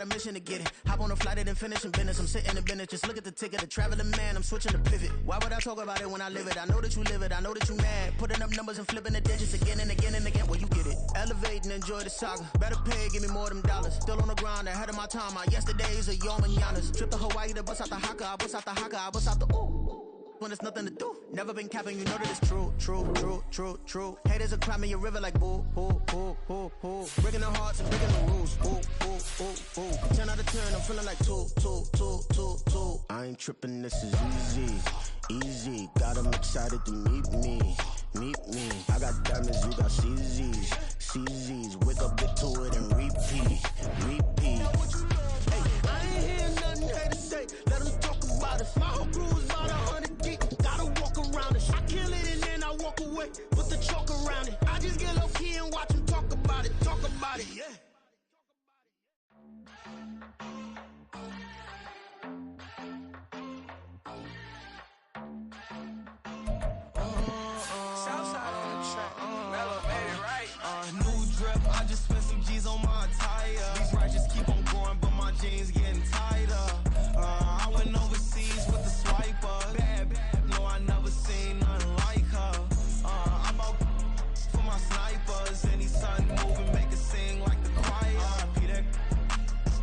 A mission to get it. Hop on a flight and finish in business. I'm sitting in business. Just look at the ticket. A traveling man. I'm switching to pivot. Why would I talk about it when I live it? I know that you live it. I know that you mad. Putting up numbers and flipping the digits again and again and again. Well, you get it. Elevate and enjoy the saga. Better pay, give me more of them dollars. Still on the grind, ahead of my time. My yesterdays are your mananas. Trip to Hawaii to bust out the haka. I bust out the haka. I bust out the ooh. When there's nothing to do. Never been capping, you know that it's true, true, true, true, true. Haters are climbing your river like boo, boo, boo, boo, boo. Breaking the hearts and breaking the rules. Boo, boo, boo, boo. 10 out of 10, I'm feeling like two. I ain't tripping, this is easy. Got 'em excited to meet me. I got diamonds, you got CZs. Wake up, get to it and repeat. Hey, I ain't hear nothing hate to say. Let 'em talk about it. My whole crew is about 100 deep. Gotta walk around it. I kill it and then I walk away. Put the chalk around it. I just get low key and watch them talk about it. Yeah. Southside on the track. Mellow made it right. New drip, I just spent some G's on my attire. These righteous keep on going, but my jeans getting tighter. I went overseas with the swiper. Bad, no, I never seen nothing like her. I bought for my snipers. Anytime moving, make it sing like the choir. Peter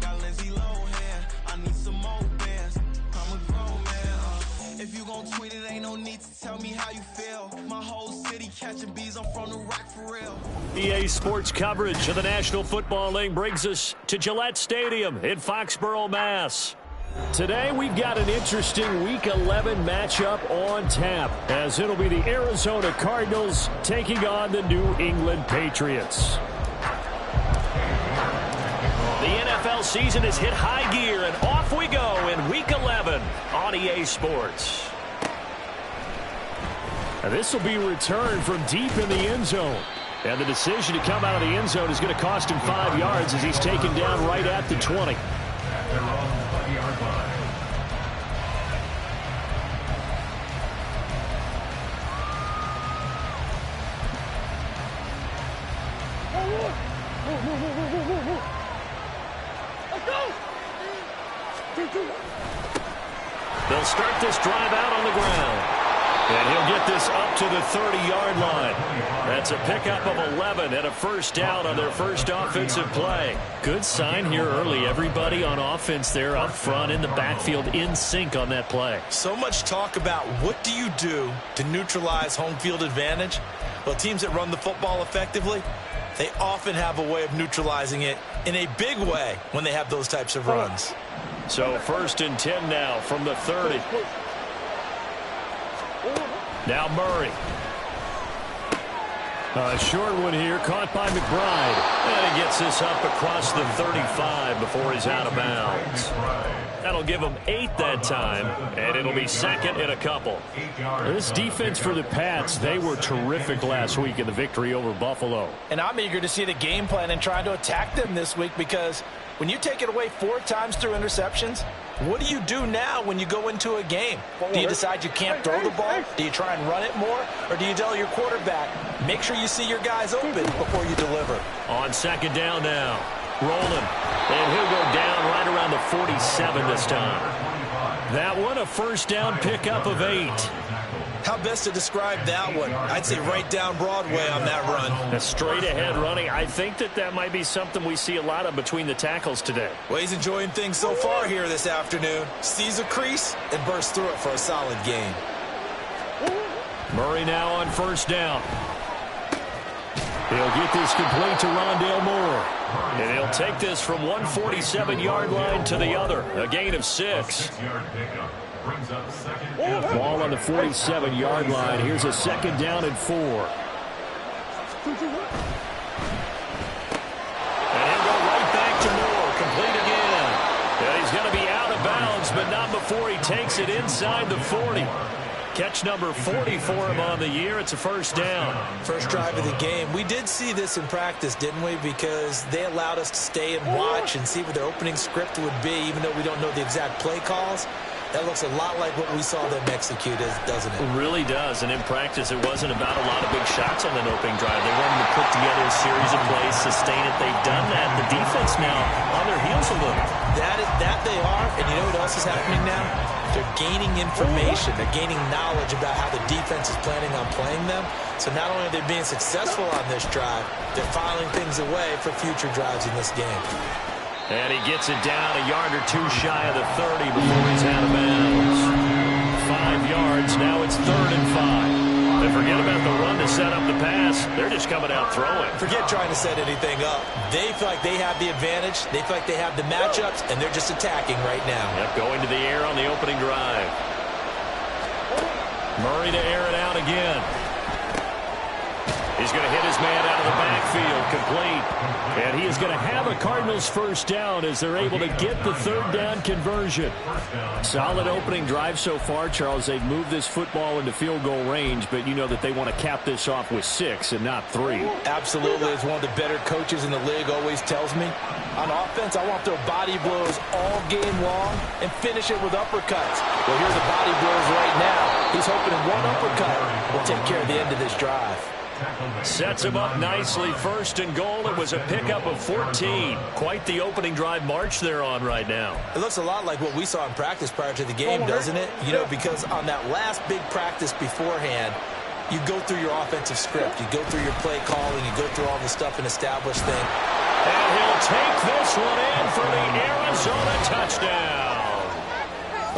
got Lindsay Lohan. I need some more bands. I'm a grown man. If you gon' tweet it, ain't no need to tell me how you feel. My whole city catching bees, I'm from the rock for real. EA Sports coverage of the National Football League brings us to Gillette Stadium in Foxborough, Mass. Today we've got an interesting Week 11 matchup on tap, as it'll be the Arizona Cardinals taking on the New England Patriots. The NFL season has hit high gear, and off we go in Week 11 on EA Sports. And this will be returned from deep in the end zone. And the decision to come out of the end zone is going to cost him 5 yards as he's taken down right at the 20. They'll start this drive out on the ground. And he'll get this up to the 30-yard line. That's a pickup of 11 and a first down on their first offensive play. Good sign here early. Everybody on offense there up front in the backfield in sync on that play. So much talk about what do you do to neutralize home field advantage? Well, teams that run the football effectively, they often have a way of neutralizing it in a big way when they have those types of runs. So 1st and 10 now from the 30. Now Murray. A short one here, caught by McBride. And he gets this up across the 35 before he's out of bounds. That'll give him 8 that time, and it'll be 2nd and a couple. This defense for the Pats, they were terrific last week in the victory over Buffalo. And I'm eager to see the game plan and trying to attack them this week, because when you take it away 4 times through interceptions, what do you do now when you go into a game? Do you decide you can't throw the ball? Do you try and run it more? Or do you tell your quarterback, make sure you see your guys open before you deliver? On 2nd down now, rolling. And he'll go down right around the 47 this time. That one, a first down pickup of 8. How best to describe that one? I'd say right down Broadway on that run. A straight-ahead running. I think that might be something we see a lot of between the tackles today. Well, he's enjoying things so far here this afternoon. Sees a crease and bursts through it for a solid gain. Murray now on first down. He'll get this complete to Rondale Moore. And he'll take this from 147-yard line to the other. A gain of 6. Ball on the 47-yard line. Here's a 2nd down and 4. And he'll go right back to Moore. Complete again. And he's going to be out of bounds, but not before he takes it inside the 40. Catch number 40 for him on the year. It's a first down. First drive of the game. We did see this in practice, didn't we? Because they allowed us to stay and watch and see what their opening script would be, even though we don't know the exact play calls. That looks a lot like what we saw them execute, doesn't it? It really does. And in practice, it wasn't about a lot of big shots on that opening drive. They wanted to put together a series of plays, sustain it. They've done that. The defense now on their heels a little. That they are. And you know what else is happening now? They're gaining information. They're gaining knowledge about how the defense is planning on playing them. So not only are they being successful on this drive, they're filing things away for future drives in this game. And he gets it down a yard or two shy of the 30 before he's out of bounds. 5 yards. Now it's 3rd and 5. They forget about the run to set up the pass. They're just coming out throwing. Forget trying to set anything up. They feel like they have the advantage. They feel like they have the matchups, and they're just attacking right now. Yep, going to the air on the opening drive. Murray to air it out again. He's going to hit his man out of the backfield, complete. And he is going to have a Cardinals first down as they're able to get the 3rd down conversion. Solid opening drive so far, Charles. They've moved this football into field goal range, but you know that they want to cap this off with 6 and not 3. Absolutely. As one of the better coaches in the league always tells me, on offense, I want their body blows all game long and finish it with uppercuts. Well, here's the body blows right now. He's hoping one uppercut will take care of the end of this drive. Sets him up nicely. 1st and goal. It was a pickup of 14. Quite the opening drive march they're on right now. It looks a lot like what we saw in practice prior to the game, doesn't it? You know, because on that last big practice beforehand, you go through your offensive script. You go through your play calling. You go through all the stuff and establish things. And he'll take this one in for the Arizona touchdown.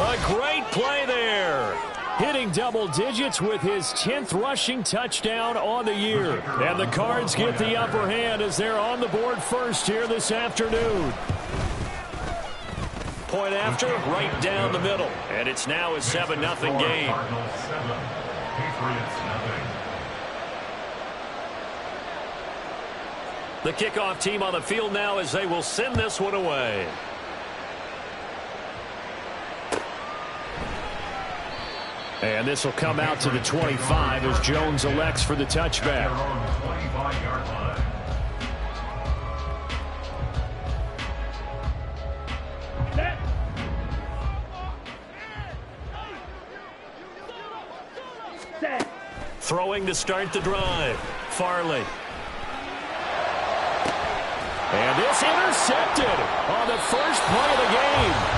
A great play there. Hitting double digits with his 10th rushing touchdown on the year. And the Cards get the upper hand as they're on the board first here this afternoon. Point after, right down the middle. And it's now a 7-0 game. The kickoff team on the field now as they will send this one away. And this will come out to the 25 as Jones elects for the touchback. Throwing to start the drive. Farley. And this intercepted on the first play of the game.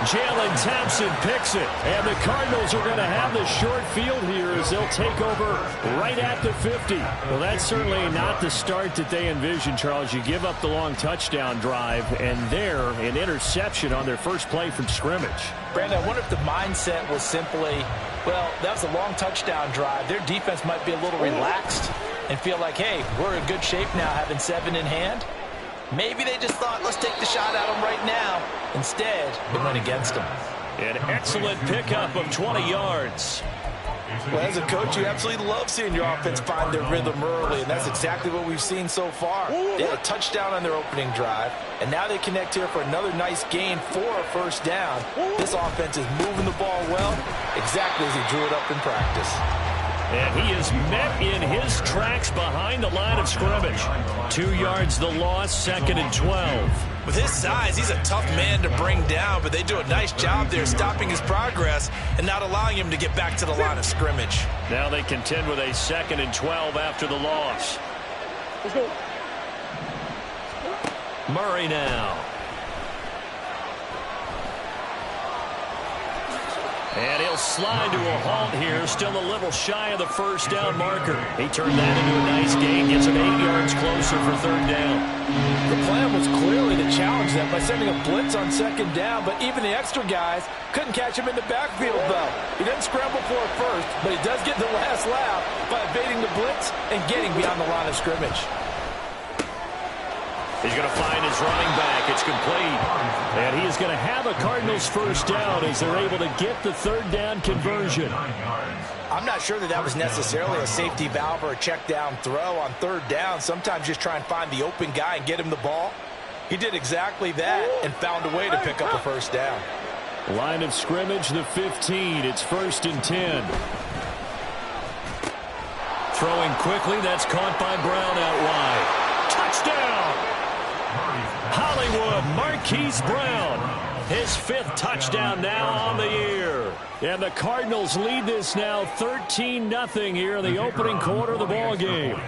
Jalen Thompson picks it, and the Cardinals are going to have the short field here as they'll take over right at the 50. Well, that's certainly not the start that they envisioned, Charles. You give up the long touchdown drive, and there, an interception on their first play from scrimmage. Brandon, I wonder if the mindset was simply, well, that was a long touchdown drive. Their defense might be a little relaxed and feel like, hey, we're in good shape now having 7 in hand. Maybe they just thought, let's take the shot at them right now. Instead, it went against them. An excellent pickup of 20 yards. Well, as a coach, you absolutely love seeing your offense find their rhythm early, and that's exactly what we've seen so far. They had a touchdown on their opening drive, and now they connect here for another nice gain for a first down. This offense is moving the ball well, exactly as he drew it up in practice. And he is met in his tracks behind the line of scrimmage. 2 yards the loss, 2nd and 12. With his size, he's a tough man to bring down, but they do a nice job there stopping his progress and not allowing him to get back to the line of scrimmage. Now they contend with a 2nd and 12 after the loss. Let's go. Murray now. And he'll slide to a halt here, still a little shy of the first down marker. He turned that into a nice gain, gets him 8 yards closer for 3rd down. The plan was clearly to challenge them by sending a blitz on 2nd down, but even the extra guys couldn't catch him in the backfield, though. He doesn't scramble for it first, but he does get the last laugh by evading the blitz and getting beyond the line of scrimmage. He's going to find his running back. It's complete. And he is going to have a Cardinals first down as they're able to get the 3rd down conversion. I'm not sure that was necessarily a safety valve or a check down throw on 3rd down. Sometimes just try and find the open guy and get him the ball. He did exactly that and found a way to pick up a first down. Line of scrimmage, the 15. It's 1st and 10. Throwing quickly. That's caught by Brown out wide. Touchdown! Hollywood, Marquise Brown. His 5th touchdown now on the year. And the Cardinals lead this now 13-0 here in the opening quarter of the ball game.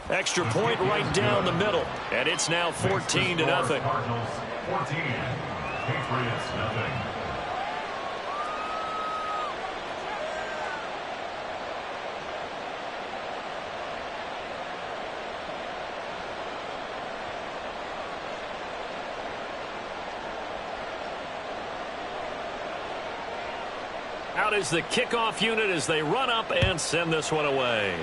Extra point right down the middle. And it's now 14-0. Cardinals 14, Patriots 0. Out is the kickoff unit as they run up and send this one away.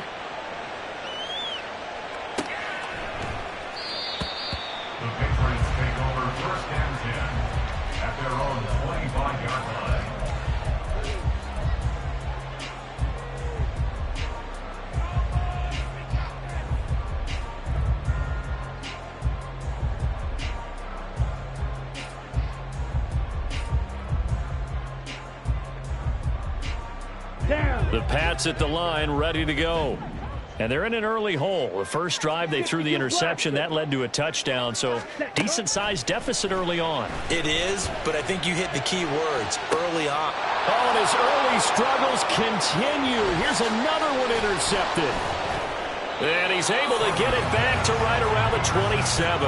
The Patriots take over 1st and 10 at their own 25-yard line. The Pats at the line, ready to go. And they're in an early hole. The first drive, they threw the interception. That led to a touchdown, so decent-sized deficit early on. It is, but I think you hit the key words, early on. Oh, and his early struggles continue. Here's another one intercepted. And he's able to get it back to right around the 27.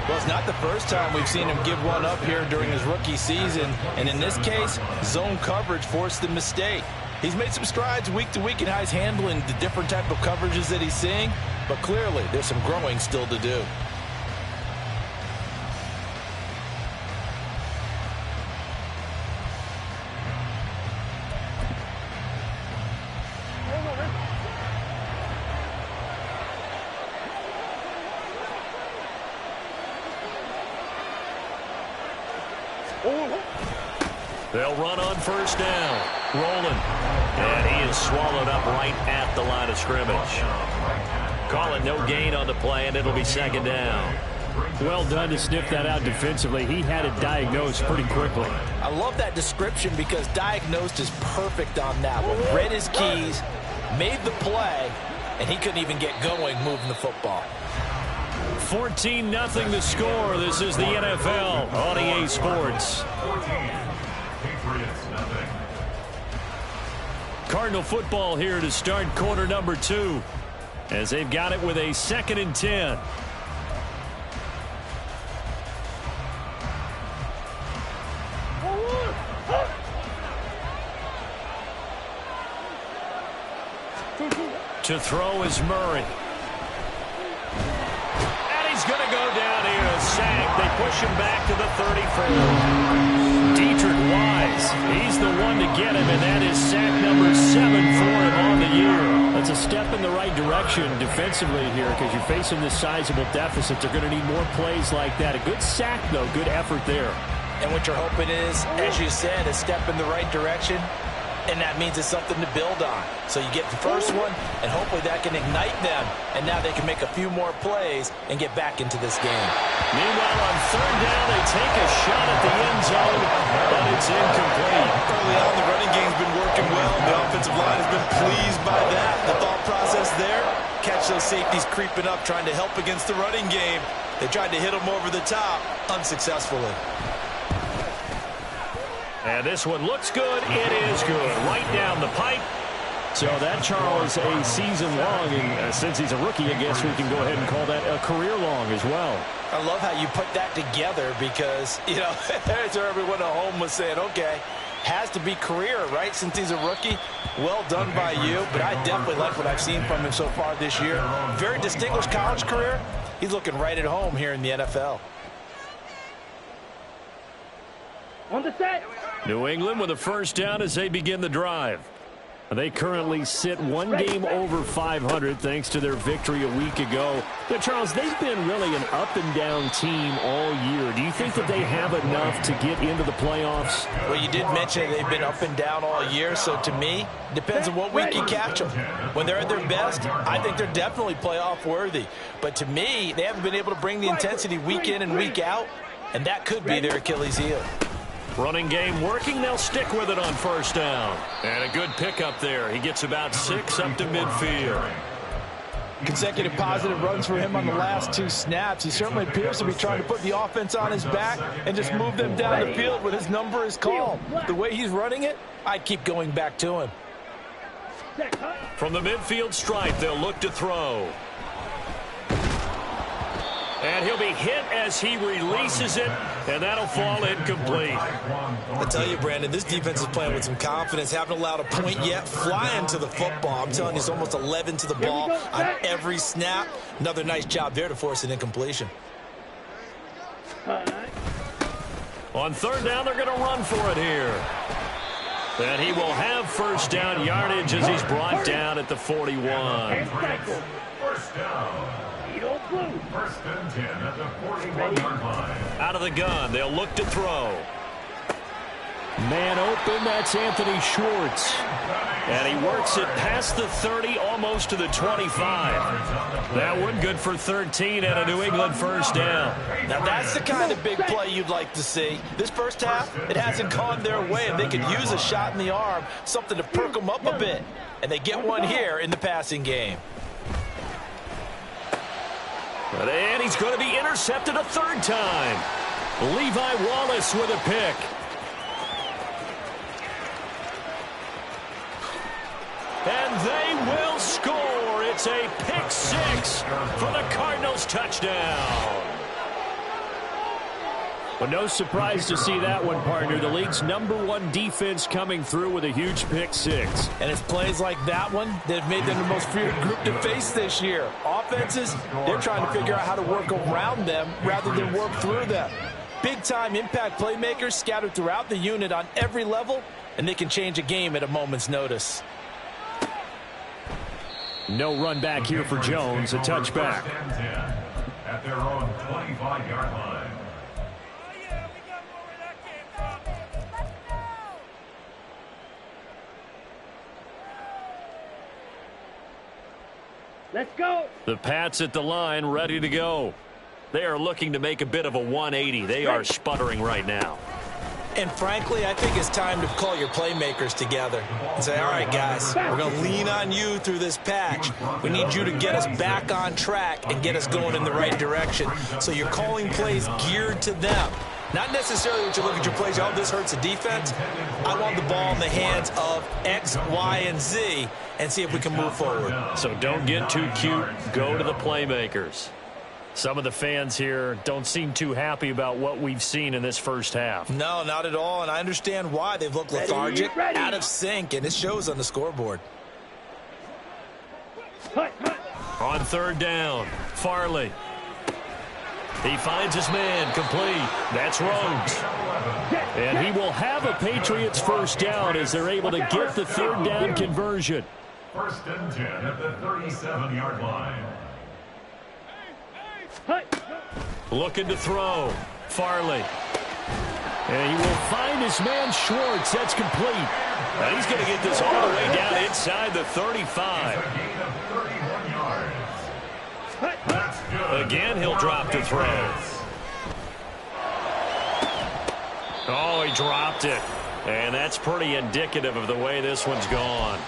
Well, it's not the first time we've seen him give one up here during his rookie season. And in this case, zone coverage forced the mistake. He's made some strides week to week in how he's handling the different type of coverages that he's seeing. But clearly, there's some growing still to do. They'll run on first down. Rolling. And he is swallowed up right at the line of scrimmage. Call it no gain on the play, and it'll be 2nd down. Well done to sniff that out defensively. He had it diagnosed pretty quickly. I love that description because diagnosed is perfect on that one. Read his keys, made the play, and he couldn't even get going moving the football. 14-0 the score. This is the NFL on EA Sports. 14, Patriots 0. Cardinal football here to start quarter number 2 as they've got it with a 2nd and 10. To throw is Murray. Going to go down here, a sack. They push him back to the 34. Dietrich Wise, he's the one to get him, and that is sack number 7 for him on the year. That's a step in the right direction defensively here because you're facing this sizable deficit. They're going to need more plays like that. A good sack, though. Good effort there. And what you're hoping is, as you said, a step in the right direction. And that means it's something to build on. So you get the first one, and hopefully that can ignite them. And now they can make a few more plays and get back into this game. Meanwhile, on 3rd down, they take a shot at the end zone, but it's incomplete. Early on, the running game's been working well. The offensive line has been pleased by that. The thought process there, catch those safeties creeping up, trying to help against the running game. They tried to hit them over the top, unsuccessfully. And this one looks good. It is good. Right down the pipe. So that, Charles, a season long. And since he's a rookie, I guess we can go ahead and call that a career long as well. I love how you put that together because, you know, that's where everyone at home was saying, okay, has to be career, right, since he's a rookie. Well done by you. But I definitely like what I've seen from him so far this year. Very distinguished college career. He's looking right at home here in the NFL. On the set. New England with a first down as they begin the drive. They currently sit one game over 500 thanks to their victory a week ago. But, Charles, they've been really an up-and-down team all year. Do you think that they have enough to get into the playoffs? Well, you did mention they've been up and down all year, so to me, depends on what week you catch them. When they're at their best, I think they're definitely playoff worthy. But to me, they haven't been able to bring the intensity week in and week out, and that could be their Achilles heel. Running game working. They'll stick with it on first down. And a good pickup there. He gets about 6 up to midfield. Consecutive positive runs for him on the last 2 snaps. He certainly appears to be trying to put the offense on his back and just move them down the field when his number is called. The way he's running it, I keep going back to him. From the midfield stripe, they'll look to throw. And he'll be hit as he releases it, and that'll fall incomplete. I tell you, Brandon, this defense is playing with some confidence. Haven't allowed a point yet. Flying to the football. I'm telling you, it's almost 11 to the ball on every snap. Another nice job there to force an incompletion. On 3rd down, they're going to run for it here. And he will have first down yardage as he's brought down at the 41. First down. First and 10 at the 41-yard line. Out of the gun, they'll look to throw. Man open, that's Anthony Schwartz. And he works it past the 30, almost to the 25. That one good for 13 and a New England first down. Now that's the kind of big play you'd like to see. This first half, it hasn't gone their way, and they could use a shot in the arm, something to perk them up a bit. And they get one here in the passing game. And he's going to be intercepted a 3rd time. Levi Wallace with a pick. And they will score. It's a pick 6 for the Cardinals touchdown. But no surprise to see that one, partner. The league's #1 defense coming through with a huge pick 6. And it's plays like that one that have made them the most feared group to face this year. Offenses, they're trying to figure out how to work around them rather than work through them. Big-time impact playmakers scattered throughout the unit on every level, and they can change a game at a moment's notice. No run back here for Jones, a touchback. At their own 25-yard line. Let's go. The Pats at the line, ready to go. They are looking to make a bit of a 180. They are sputtering right now. And frankly, I think it's time to call your playmakers together and say, all right, guys, we're going to lean on you through this patch. We need you to get us back on track and get us going in the right direction. So you're calling plays geared to them. Not necessarily that you look at your plays, oh, this hurts the defense. I want the ball in the hands of X, Y, and Z and see if we can move forward. So don't get too cute. Go to the playmakers. Some of the fans here don't seem too happy about what we've seen in this first half. No, not at all, and I understand why. They've looked lethargic, out of sync, and it shows on the scoreboard. On 3rd down, Farley. He finds his man, complete. That's Rhodes. And he will have a Patriots first down as they're able to get the 3rd down conversion. First and 10 at the 37-yard line. Looking to throw. Farley. And he will find his man Schwartz. That's complete. And he's going to get this all the way down inside the 35. Again, he'll drop to throw. Oh, he dropped it. And that's pretty indicative of the way this one's gone.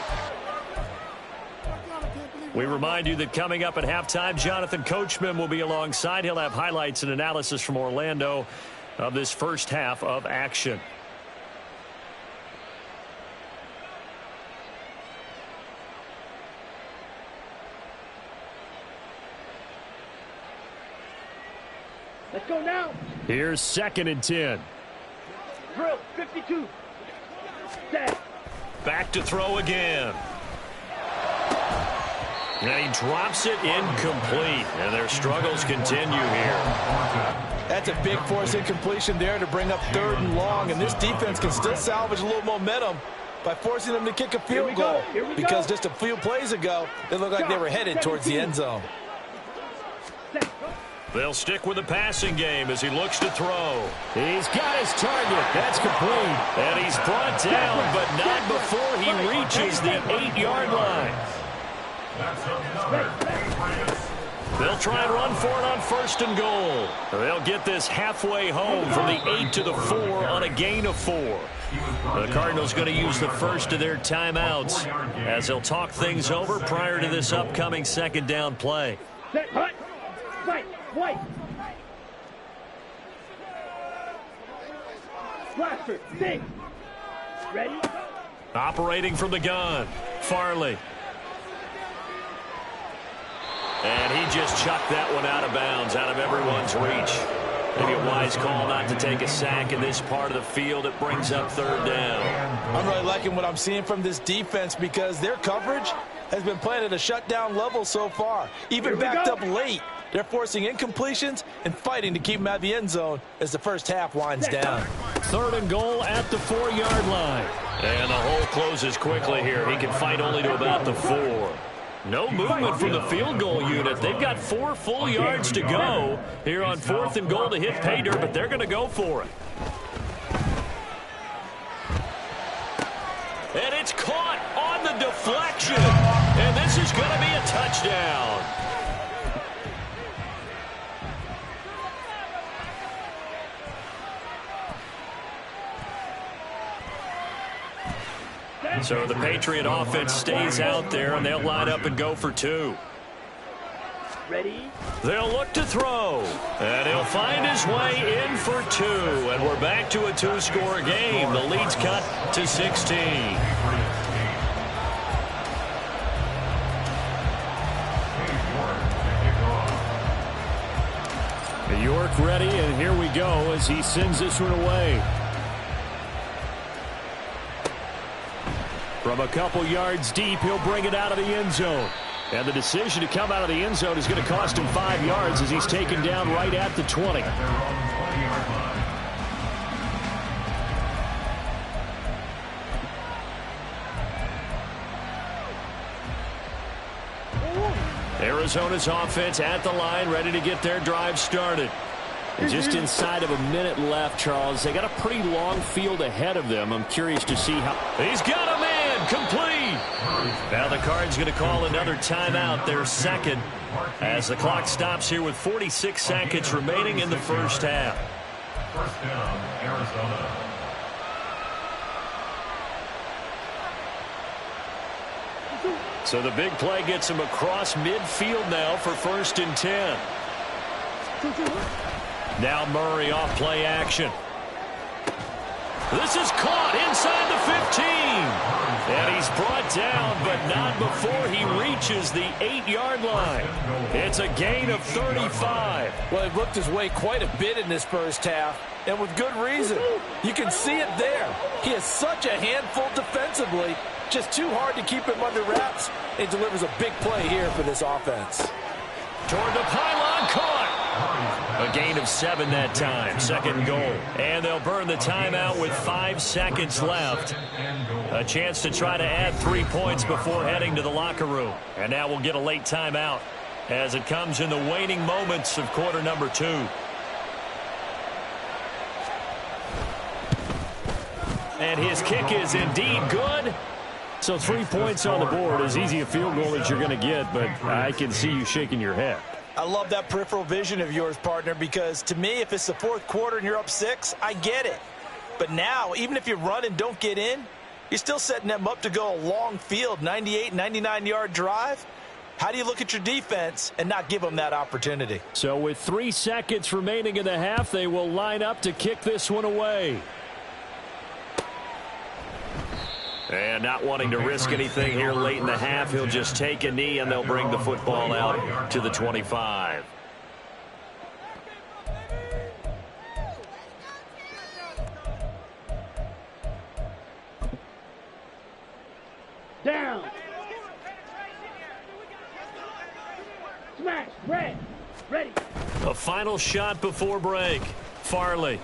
We remind you that coming up at halftime, Jonathan Coachman will be alongside. He'll have highlights and analysis from Orlando of this first half of action. Let's go now. Here's 2nd and 10. Drill, 52. Set. Back to throw again. And he drops it incomplete. And their struggles continue here. That's a big force incompletion there to bring up 3rd and long. And this defense can still salvage a little momentum by forcing them to kick a field goal. Because just a few plays ago, it looked like they were headed towards the end zone. They'll stick with the passing game as he looks to throw. He's got his target. That's complete. And he's brought down, but not before he reaches the 8-yard line. That's another Patriots They'll try and run for it on 1st and goal. They'll get this halfway home from the 8 to the 4 on a gain of 4. The Cardinals going to use the first of their timeouts as they'll talk things over prior to this upcoming 2nd down play. Set, hut, right, white. Blaster, sing. Ready? Operating from the gun, Farley. And he just chucked that one out of bounds, out of everyone's reach. Maybe a wise call not to take a sack in this part of the field. It brings up 3rd down. I'm really liking what I'm seeing from this defense because their coverage has been playing at a shutdown level so far. Even backed up late, they're forcing incompletions and fighting to keep them out of the end zone as the first half winds down. 3rd and goal at the 4-yard line. And the hole closes quickly here. He can fight only to about the 4. No movement from the field goal unit. They've got 4 full yards to go here on 4th and goal to hit pay dirt, but they're going to go for it. And it's caught on the deflection. And this is going to be a touchdown. So the Patriot offense stays out there, and they'll line up and go for 2. Ready? They'll look to throw, and he'll find his way in for 2. And we're back to a 2-score game. The lead's cut to 16. York ready, and here we go as he sends this one away. From a couple yards deep, he'll bring it out of the end zone. And the decision to come out of the end zone is going to cost him 5 yards as he's taken down right at the 20. Arizona's offense at the line, ready to get their drive started. And just inside of a minute left, Charles. They got a pretty long field ahead of them. I'm curious to see how... He's got a man complete. Now the Cards going to call another timeout, their 2nd, as the clock stops here with 46 seconds remaining in the first half. 1st down, Arizona. So the big play gets him across midfield now for 1st and 10. Now Murray off play action. This is caught inside the 15. And he's brought down, but not before he reaches the 8-yard line. It's a gain of 35. Well, he looked his way quite a bit in this first half, and with good reason. You can see it there. He is such a handful defensively. Just too hard to keep him under wraps. He delivers a big play here for this offense. Toward the pylon, caught. A gain of 7 that time. 2nd goal. And they'll burn the timeout with 5 seconds left. A chance to try to add 3 points before heading to the locker room. And now we'll get a late timeout as it comes in the waning moments of quarter number 2. And his kick is indeed good. So 3 points on the board, as easy a field goal as you're going to get, but I can see you shaking your head. I love that peripheral vision of yours, partner, because to me, if it's the 4th quarter and you're up 6, I get it. But now, even if you run and don't get in, you're still setting them up to go a long field, 98, 99-yard drive. How do you look at your defense and not give them that opportunity? So with 3 seconds remaining in the half, they will line up to kick this one away. And not wanting to risk anything here late in the half, he'll just take a knee and they'll bring the football out to the 25. Down. Smash. Red. Ready. A final shot before break. Farley.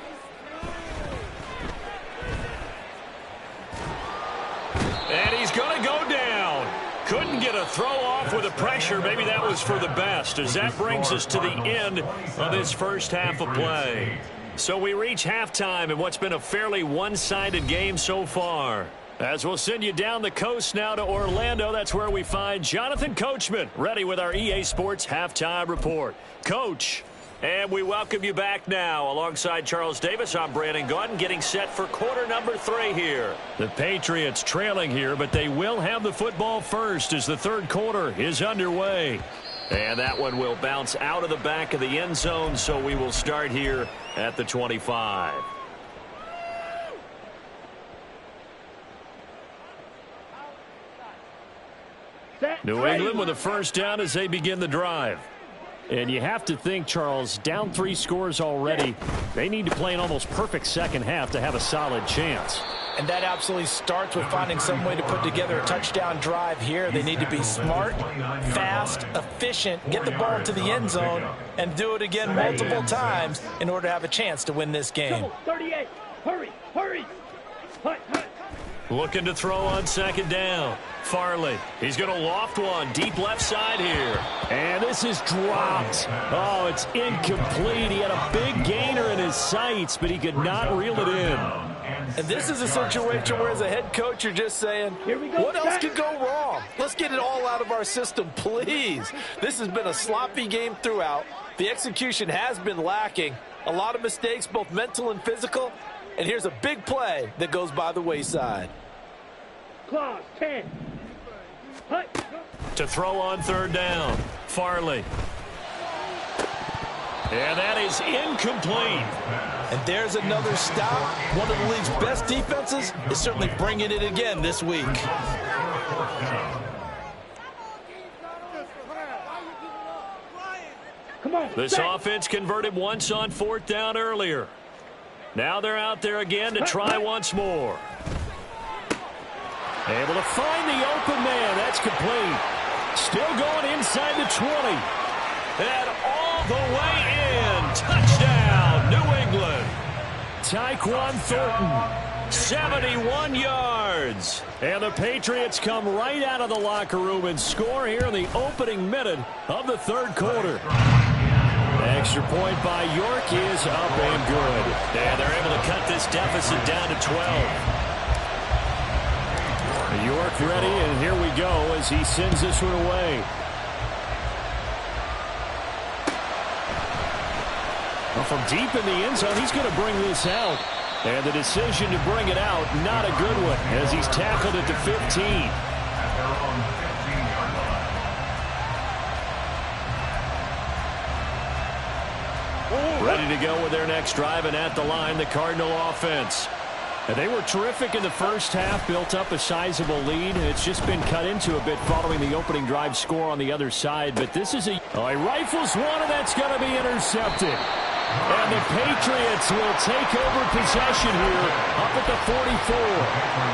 And he's going to go down. Couldn't get a throw off with the pressure. Maybe that was for the best, as that brings us to the end of this first half of play. So we reach halftime in what's been a fairly one-sided game so far. As we'll send you down the coast now to Orlando, that's where we find Jonathan Coachman, ready with our EA Sports Halftime Report. Coach, and we welcome you back now. Alongside Charles Davis, I'm Brandon Gaudin, getting set for quarter number 3 here. The Patriots trailing here, but they will have the football first as the third quarter is underway. And that one will bounce out of the back of the end zone, so we will start here at the 25. New England with a first down as they begin the drive. And you have to think, Charles, down 3 scores already. They need to play an almost perfect second half to have a solid chance. And that absolutely starts with finding some way to put together a touchdown drive here. They need to be smart, fast, efficient, get the ball to the end zone, and do it again multiple times in order to have a chance to win this game. 38, hurry, hurry. Hut, hut. Looking to throw on second down. Farley, he's going to loft one deep left side here. And this is dropped. Oh, it's incomplete. He had a big gainer in his sights, but he could not reel it in. And this is a situation where as a head coach you're just saying, what else could go wrong? Let's get it all out of our system, please. This has been a sloppy game throughout. The execution has been lacking. A lot of mistakes, both mental and physical. And here's a big play that goes by the wayside. Clause 10. Hut. To throw on third down. Farley. And that is incomplete. And there's another stop. One of the league's best defenses is certainly bringing it again this week. Come on. This offense converted once on fourth down earlier. Now they're out there again to try once more. Able to find the open man. That's complete. Still going inside the 20. And all the way in. Touchdown, New England. Tyquan Thornton, 71 yards. And the Patriots come right out of the locker room and score here in the opening minute of the third quarter. Extra point by York is up and good. And they're able to cut this deficit down to 12. York ready, and here we go as he sends this one away. Well, from deep in the end zone, he's going to bring this out. And the decision to bring it out, not a good one, as he's tackled at the 15. Ready to go with their next drive, and at the line, the Cardinal offense. And they were terrific in the first half, built up a sizable lead. It's just been cut into a bit following the opening drive score on the other side. But this is he rifles one, and that's going to be intercepted. And the Patriots will take over possession here up at the 44.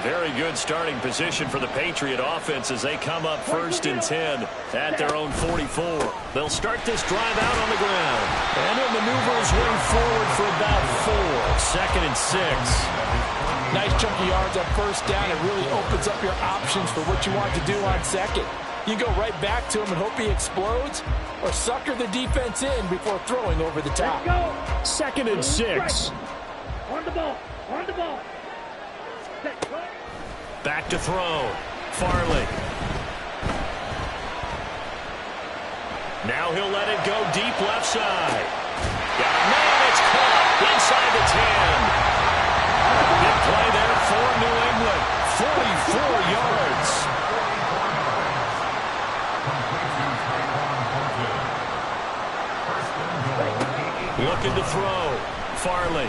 Very good starting position for the Patriot offense as they come up first and 10 at their own 44. They'll start this drive out on the ground. And he'll maneuver his way forward for about 4. Second and 6. Nice chunky yards on first down. It really opens up your options for what you want to do on second. You go right back to him and hope he explodes, or sucker the defense in before throwing over the top. Second and 6. On the ball. On the ball. Back to throw. Farley. Now he'll let it go deep left side. Got a man. It's caught inside the 10. Big play there for New England. 44 yards. Looking to throw. Farley.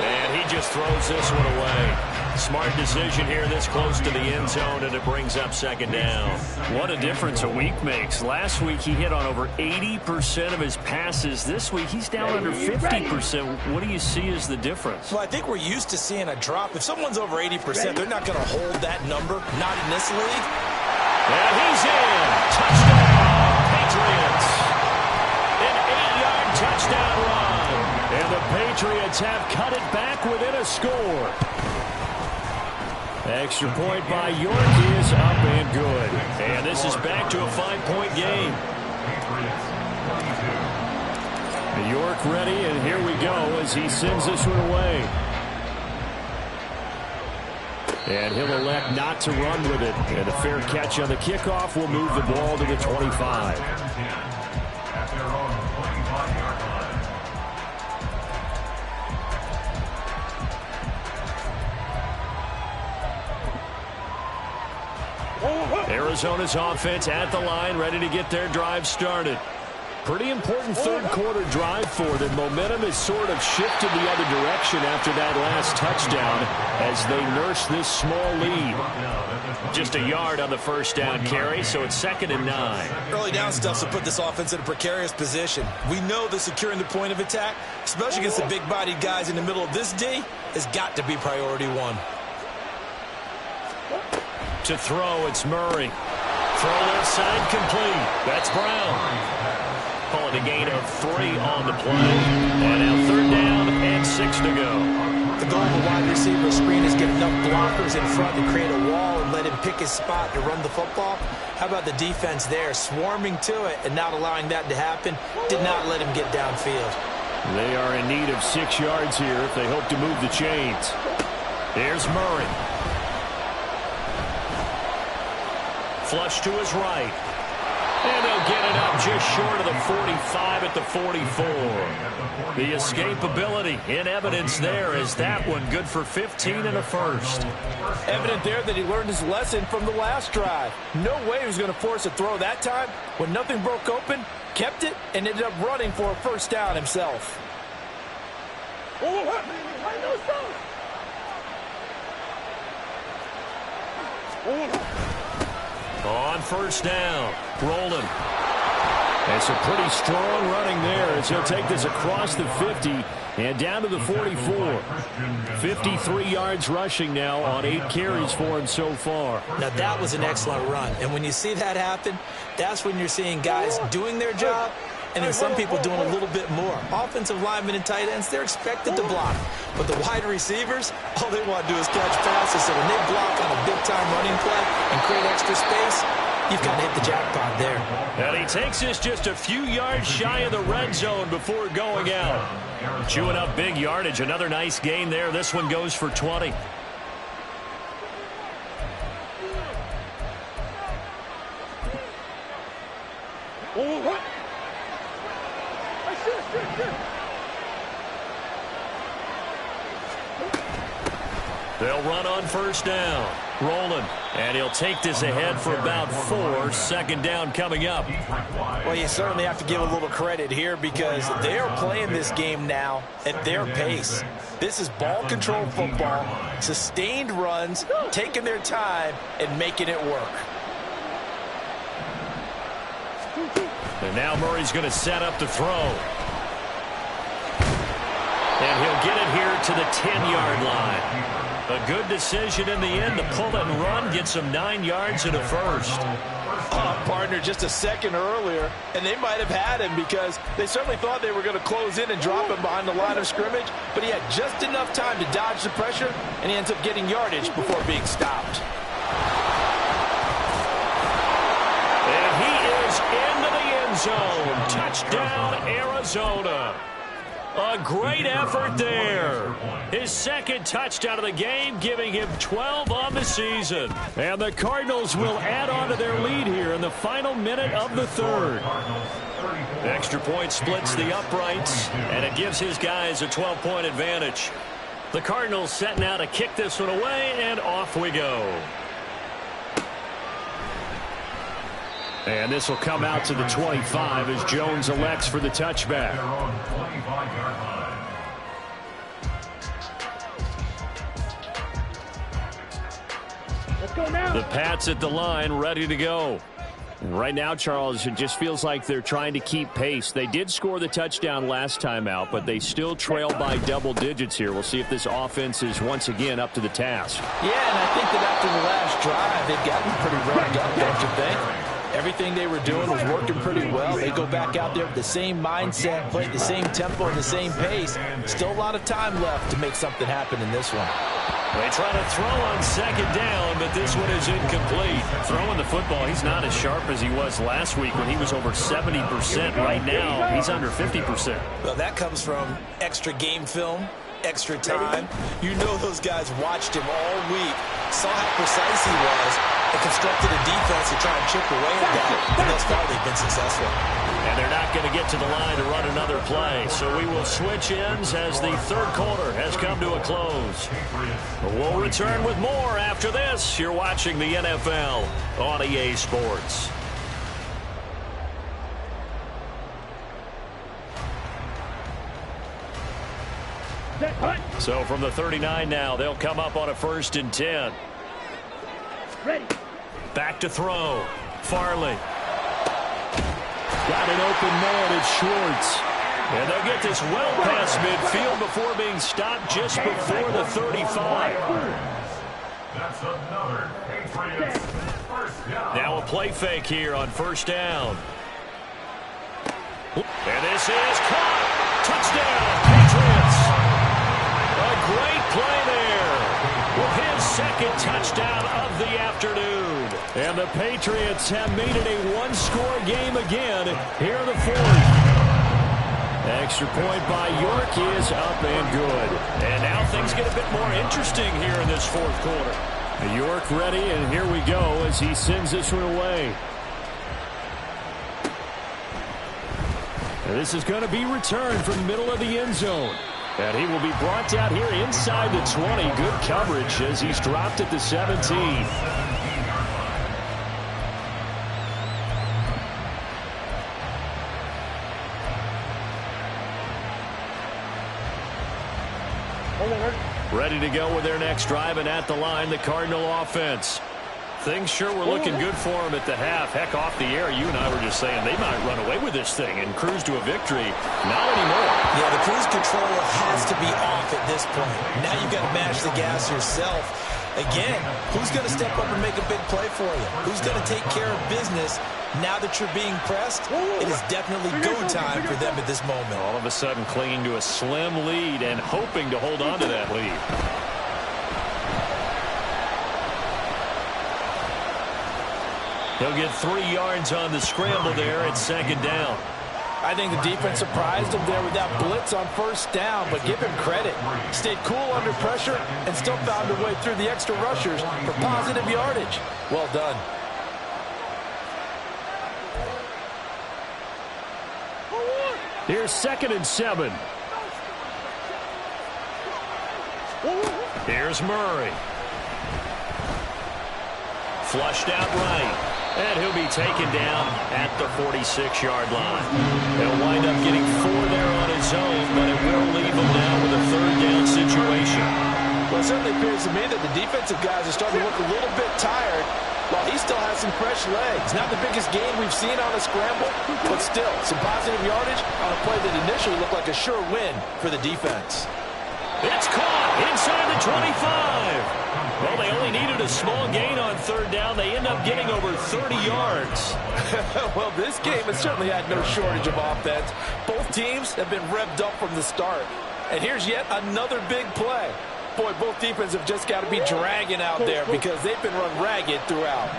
And he just throws this one away. Smart decision here this close to the end zone, and it brings up second down. What a difference a week makes. Last week he hit on over 80% of his passes. This week he's down under 50%. What do you see as the difference? Well, I think we're used to seeing a drop. If someone's over 80%, they're not going to hold that number. Not in this league. And he's in. Touchdown, Patriots. An 8-yard touchdown run. And the Patriots have cut it back within a score. Extra point by York is up and good. And this is back to a 5-point game. Patriots, 42. York ready, and here we go as he sends this one away. And he'll elect not to run with it. And a fair catch on the kickoff will move the ball to the 25. At their own 25-yard line. Arizona's offense at the line, ready to get their drive started. Pretty important third quarter drive for them. Momentum has sort of shifted the other direction after that last touchdown as they nurse this small lead. Just a yard on the first down carry, so it's 2nd and 9. Early down stuff will put this offense in a precarious position. We know that securing the point of attack, especially against the big-bodied guys in the middle of this D, has got to be priority one. To throw, it's Murray. Throw left side complete. That's Brown. Calling a gain of 3 on the play. And now 3rd down and 6 to go. The goal of a wide receiver screen is get enough blockers in front to create a wall and let him pick his spot to run the football. How about the defense there, swarming to it and not allowing that to happen? Did not let him get downfield. They are in need of 6 yards here if they hope to move the chains. Here's Murray. Flush to his right. And they'll get it up just short of the 45 at the 44. The escapability in evidence there is that one good for 15 and a first. Evident there that he learned his lesson from the last drive. No way he was going to force a throw that time. When nothing broke open, kept it, and ended up running for a first down himself. On first down, rolling. That's a pretty strong running there as he'll take this across the 50 and down to the 44. 53 yards rushing now on 8 carries for him so far. Now that was an excellent run. And when you see that happen, that's when you're seeing guys doing their job and then some people doing a little bit more. Offensive linemen and tight ends, they're expected to block. But the wide receivers, all they want to do is catch passes. So when they block on a big-time running play and create extra space, you've got to hit the jackpot there. And he takes this just a few yards shy of the red zone before going out. Chewing up big yardage. Another nice gain there. This one goes for 20. They'll run on first down. Rolling. And he'll take this ahead for about 4. 2nd down coming up. Well, you certainly have to give a little credit here because they are playing this game now at their pace. This is ball control football, sustained runs, taking their time, and making it work. And now Murray's going to set up the throw. And he'll get it here to the 10-yard line. A good decision in the end to pull it and run, get some 9 yards and a first. Partner, just a second earlier, and they might have had him because they certainly thought they were going to close in and drop him behind the line of scrimmage, but he had just enough time to dodge the pressure, and he ends up getting yardage before being stopped. And he is into the end zone. Touchdown, Arizona. A great effort there. His 2nd touchdown of the game, giving him 12 on the season. And the Cardinals will add on to their lead here in the final minute of the 3rd. Extra point splits the uprights, and it gives his guys a 12-point advantage. The Cardinals set now to kick this one away, and off we go. And this will come out to the 25 as Jones elects for the touchback. The Pats at the line, ready to go. Right now, Charles, it just feels like they're trying to keep pace. They did score the touchdown last time out, but they still trail by double digits here. We'll see if this offense is once again up to the task. Yeah, and I think that after the last drive, they've gotten pretty ramped up, don't you think? Everything they were doing was working pretty well. They go back out there with the same mindset, play the same tempo and the same pace. Still a lot of time left to make something happen in this one. They try to throw on second down, but this one is incomplete. Throwing the football, he's not as sharp as he was last week when he was over 70%. Right now, he's under 50%. Well, that comes from extra game film, extra time. You know those guys watched him all week, saw how precise he was, and constructed a defense to try and chip away at that. And thus far, they've been successful. And they're not going to get to the line to run another play. So we will switch ends as the third quarter has come to a close. We'll return with more after this. You're watching the NFL on EA Sports. So from the 39 now, they'll come up on a 1st and 10. Ready. Back to throw. Farley. Got an open man. It's Schwartz. And they'll get this well past midfield before being stopped just before the 35. That's another Patriots first down. Now a play fake here on 1st down. And this is caught. Touchdown, Patriots. A great play there with his second touchdown of the afternoon. And the Patriots have made it a one-score game again here in the 4th. Extra point by York is up and good. And now things get a bit more interesting here in this 4th quarter. York ready, and here we go as he sends this one away. And this is going to be returned from the middle of the end zone. And he will be brought down here inside the 20. Good coverage as he's dropped at the 17. Ready to go with their next drive, and at the line, the Cardinal offense. Things sure were looking good for them at the half. Heck, off the air, you and I were just saying they might run away with this thing and cruise to a victory. Not anymore. Yeah, the cruise control has to be off at this point. Now you've got to mash the gas yourself. Again, who's going to step up and make a big play for you? Who's going to take care of business now that you're being pressed? It is definitely go time for them at this moment. All of a sudden clinging to a slim lead and hoping to hold on to that lead. He'll get 3 yards on the scramble there at 2nd down. I think the defense surprised him there with that blitz on 1st down, but give him credit. Stayed cool under pressure and still found a way through the extra rushers for positive yardage. Well done. Here's 2nd and 7. Here's Murray. Flushed out right. And he'll be taken down at the 46-yard line. He'll wind up getting 4 there on his own, but it will leave him now with a 3rd down situation. Well, it certainly appears to me that the defensive guys are starting to look a little bit tired while he still has some fresh legs. Not the biggest game we've seen on a scramble, but still some positive yardage on a play that initially looked like a sure win for the defense. It's caught inside the 25. Well, they only needed a small gain on 3rd down. They end up getting over 30 yards. Well, this game has certainly had no shortage of offense. Both teams have been revved up from the start. And here's yet another big play. Boy, both defenses have just got to be dragging out there because they've been run ragged throughout.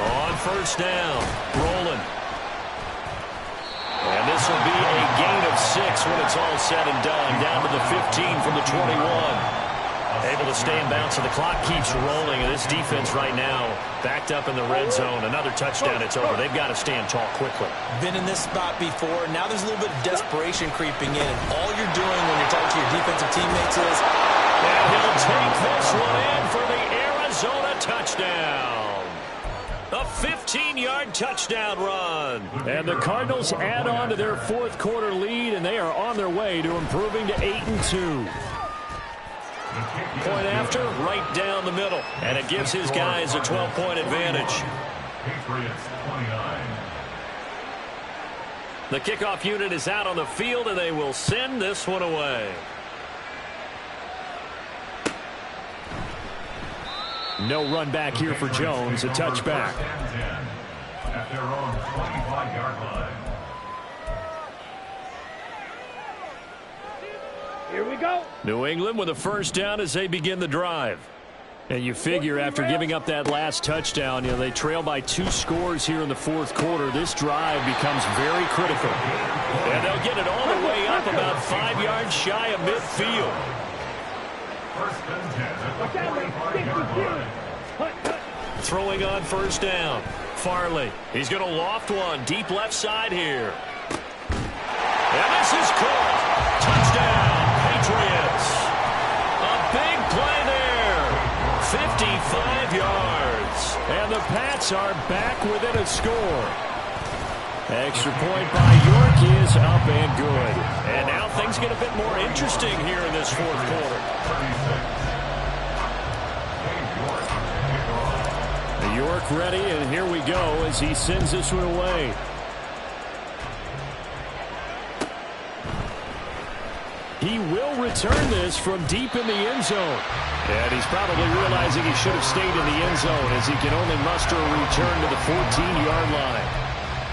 On 1st down, Roland. And this will be a gain of 6 when it's all said and done. Down to the 15 from the 21. Able to stay in bounds, so the clock keeps rolling. And this defense right now backed up in the red zone. Another touchdown, it's over. They've got to stand tall quickly. Been in this spot before. Now there's a little bit of desperation creeping in. And all you're doing when you're talking to your defensive teammates is... And he'll take this one in for the Arizona touchdown. A 15-yard touchdown run. And the Cardinals add on to their 4th quarter lead, and they are on their way to improving to 8-2. Point after, right down the middle. And it gives his guys a 12-point advantage. Patriots 29. The kickoff unit is out on the field, and they will send this one away. No run back here for Jones. A touchback. At their own 25-yard line. Here we go. New England with a first down as they begin the drive. And you figure after giving up that last touchdown, they trail by 2 scores here in the fourth quarter. This drive becomes very critical. And they'll get it all the way up about 5 yards shy of midfield. First and 10 at the 45-yard line. Throwing on first down. Farley. He's going to loft one deep left side here. And this is caught. Touchdown, Patriots. A big play there. 55 yards. And the Pats are back within a score. Extra point by York is up and good. And now things get a bit more interesting here in this fourth quarter. York ready, and here we go as he sends this one away. He will return this from deep in the end zone. And he's probably realizing he should have stayed in the end zone as he can only muster a return to the 14-yard line.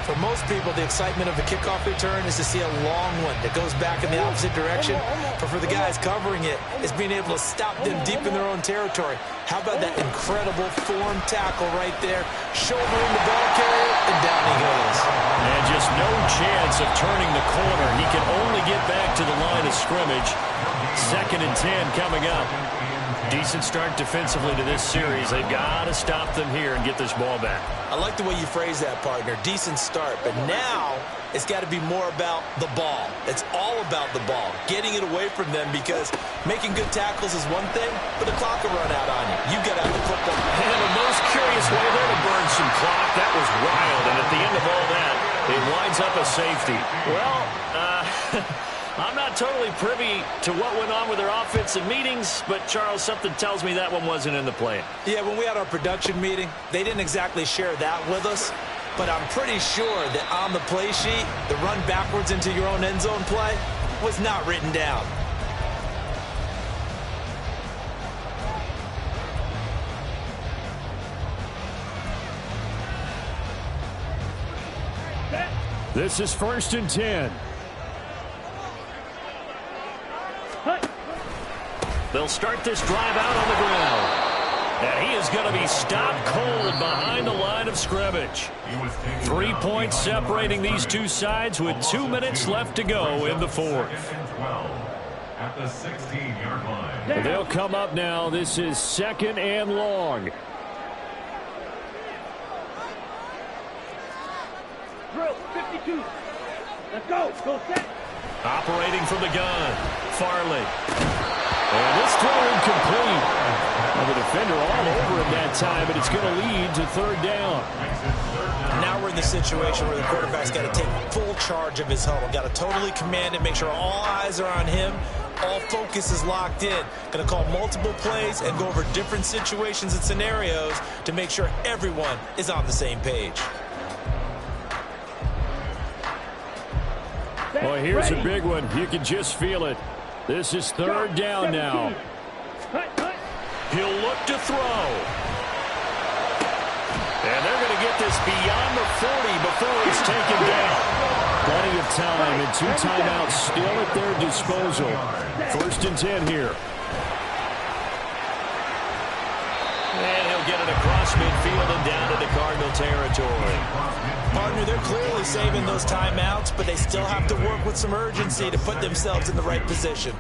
For most people, the excitement of the kickoff return is to see a long one that goes back in the opposite direction. But for the guys covering it, it's being able to stop them deep in their own territory. How about that incredible form tackle right there? Shouldering the ball carrier, and down he goes. And just no chance of turning the corner. He can only get back to the line of scrimmage. 2nd and 10 coming up. Decent start defensively to this series. They've got to stop them here and get this ball back. I like the way you phrase that, partner. Decent start. But now it's got to be more about the ball. It's all about the ball. Getting it away from them, because making good tackles is one thing, but the clock will run out on you. You got to have the football. And the most curious way there to burn some clock. That was wild. And at the end of all that, it winds up a safety. Well, I'm not totally privy to what went on with their offensive meetings, but, Charles, something tells me that one wasn't in the plan. Yeah, when we had our production meeting, they didn't exactly share that with us, but I'm pretty sure that on the play sheet, the run backwards into your own end zone play was not written down. This is 1st and 10. They'll start this drive out on the ground. And he is going to be stopped cold behind the line of scrimmage. 3 points separating these two sides with 2 minutes left to go in the fourth. At the 16-yard line. They'll come up now. This is 2nd and long. Drill 52. Let's go. Go set. Operating from the gun. Farley. And this throw incomplete. Well, the defender all over him that time, but it's going to lead to 3rd down. Now we're in the situation where the quarterback's got to take full charge of his huddle. Got to totally command it, make sure all eyes are on him. All focus is locked in. Going to call multiple plays and go over different situations and scenarios to make sure everyone is on the same page. Well, here's a big one. You can just feel it. This is 3rd down now. He'll look to throw. And they're going to get this beyond the 40 before he's taken down. Plenty of time and 2 timeouts still at their disposal. 1st and 10 here. And he'll get it across midfield and down into Cardinal territory. Partner, they're clearly saving those timeouts, but they still have to work with some urgency to put themselves in the right position.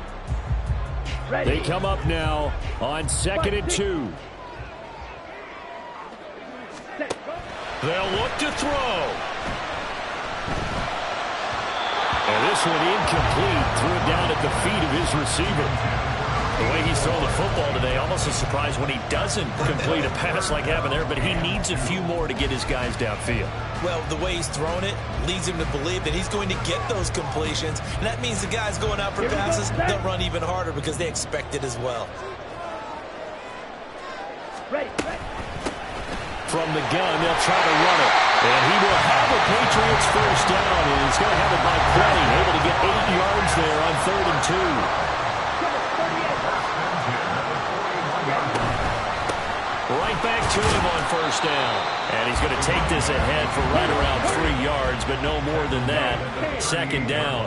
They come up now on 2nd and 2. They'll look to throw. And this one incomplete. Threw it down at the feet of his receiver. The way he's throwing the football today, almost a surprise when he doesn't complete a pass like happened there, but he needs a few more to get his guys downfield. Well, the way he's thrown it leads him to believe that he's going to get those completions, and that means the guys going out for passes, they'll run even harder because they expect it as well. From the gun, they'll try to run it. And he will have a Patriots first down, and he's going to have it by playing, able to get 8 yards there on 3rd and 2. back to him on first down. And he's going to take this ahead for right around 3 yards, but no more than that. Second down.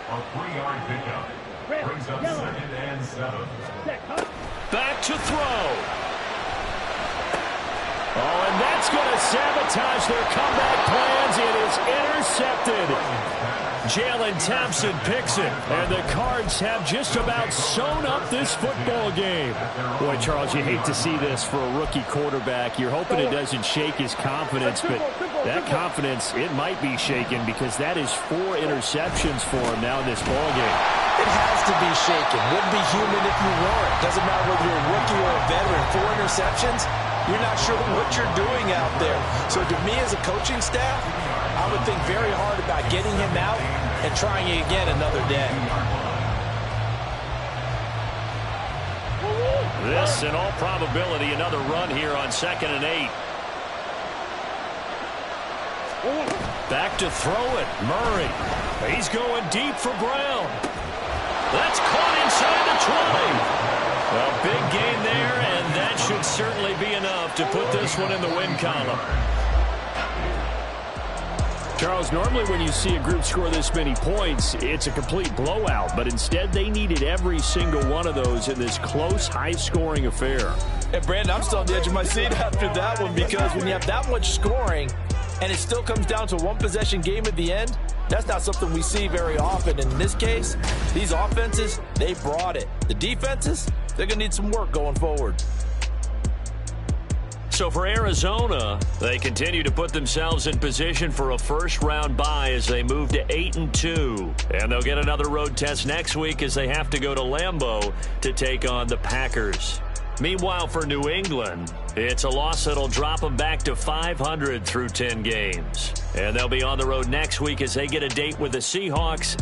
A 3-yard pickup. Brings up 2nd and 7. Back to throw. Oh, and that's going to sabotage their comeback plans. It is intercepted. Jalen Thompson picks it, and the Cards have just about sewn up this football game. Boy, Charles, you hate to see this for a rookie quarterback. You're hoping it doesn't shake his confidence, but that confidence, it might be shaken because that is 4 interceptions for him now in this ball game. It has to be shaken. Wouldn't be human if you weren't. Doesn't matter whether you're a rookie or a veteran. 4 interceptions, you're not sure what you're doing out there. So to me as a coaching staff, I would think very hard about getting him out and trying it again another day. This, in all probability, another run here on 2nd and 8. Back to throw it. Murray. He's going deep for Brown. That's caught inside the 20. A big gain there, and that should certainly be enough to put this one in the win column. Charles, normally when you see a group score this many points, it's a complete blowout. But instead, they needed every single one of those in this close, high-scoring affair. And, Brandon, I'm still on the edge of my seat after that one because when you have that much scoring and it still comes down to a one-possession game at the end, that's not something we see very often. In this case, these offenses, they brought it. The defenses, they're going to need some work going forward. So for Arizona, they continue to put themselves in position for a first-round bye as they move to 8-2. And they'll get another road test next week as they have to go to Lambeau to take on the Packers. Meanwhile, for New England, it's a loss that'll drop them back to 500 through 10 games. And they'll be on the road next week as they get a date with the Seahawks